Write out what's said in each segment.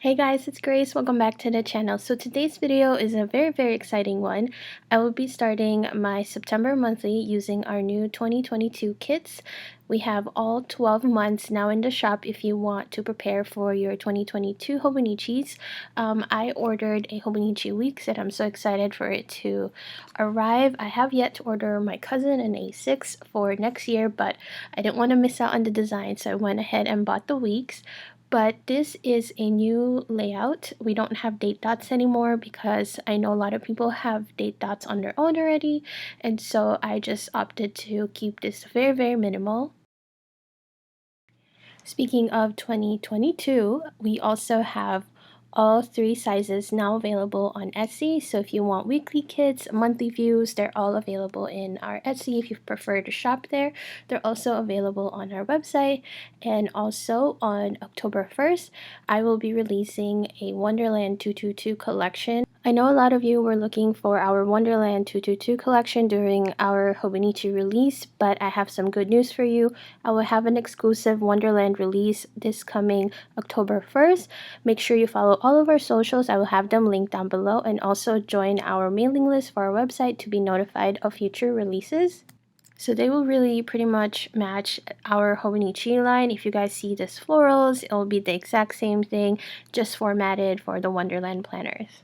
Hey guys, it's Grace. Welcome back to the channel. So today's video is a very exciting one. I will be starting my September monthly using our new 2022 kits. We have all 12 months now in the shop if you want to prepare for your 2022 Hobonichis. I ordered a Hobonichi Weeks and I'm so excited for it to arrive. I have yet to order my cousin an A6 for next year, but I didn't want to miss out on the design, so I went ahead and bought the Weeks. But this is a new layout. We don't have date dots anymore because I know a lot of people have date dots on their own already, and so I just opted to keep this very minimal. Speaking of 2022, we also have all 3 sizes now available on Etsy. So if you want weekly kits, monthly views, they're all available in our Etsy if you prefer to shop there. They're also available on our website. And also on October 1st, I will be releasing a Wonderland 222 collection. I know a lot of you were looking for our Wonderland 222 collection during our Hobonichi release, but I have some good news for you. I will have an exclusive Wonderland release this coming October 1st. Make sure you follow all of our socials. I will have them linked down below, and also join our mailing list for our website to be notified of future releases. So they will really pretty much match our Hobonichi line. If you guys see this florals, it will be the exact same thing, just formatted for the Wonderland planners.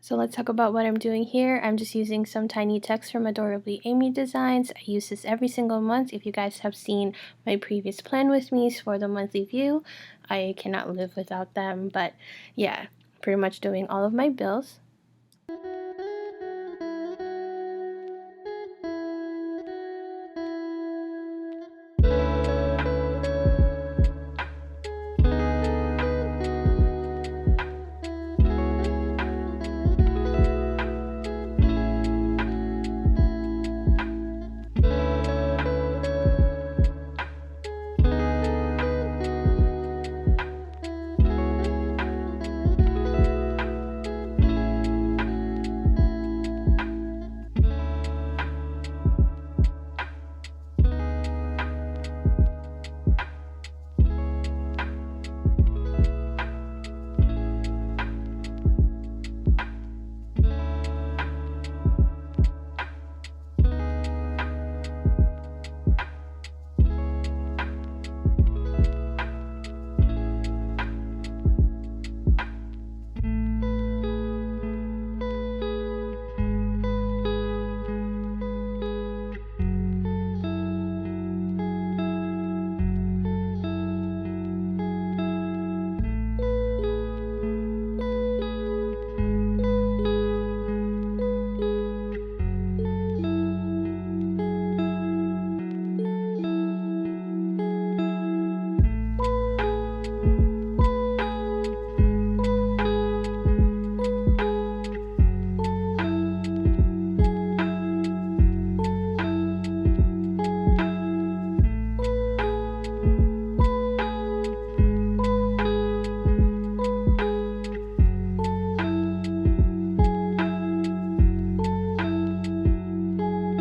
So let's talk about what I'm doing here. I'm just using some tiny text from Adorably Amy Designs. I use this every single month. If you guys have seen my previous plan with me for the monthly view, I cannot live without them. But yeah, pretty much doing all of my bills.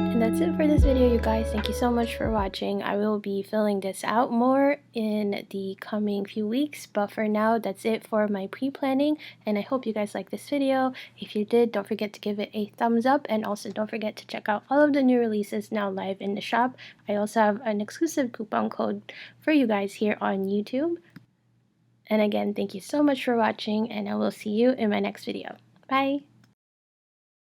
And that's it for this video, you guys. Thank you so much for watching. I will be filling this out more in the coming few weeks, but for now, that's it for my pre-planning, and I hope you guys liked this video. If you did, don't forget to give it a thumbs up, and also don't forget to check out all of the new releases now live in the shop. I also have an exclusive coupon code for you guys here on YouTube. And again, thank you so much for watching, and I will see you in my next video. Bye!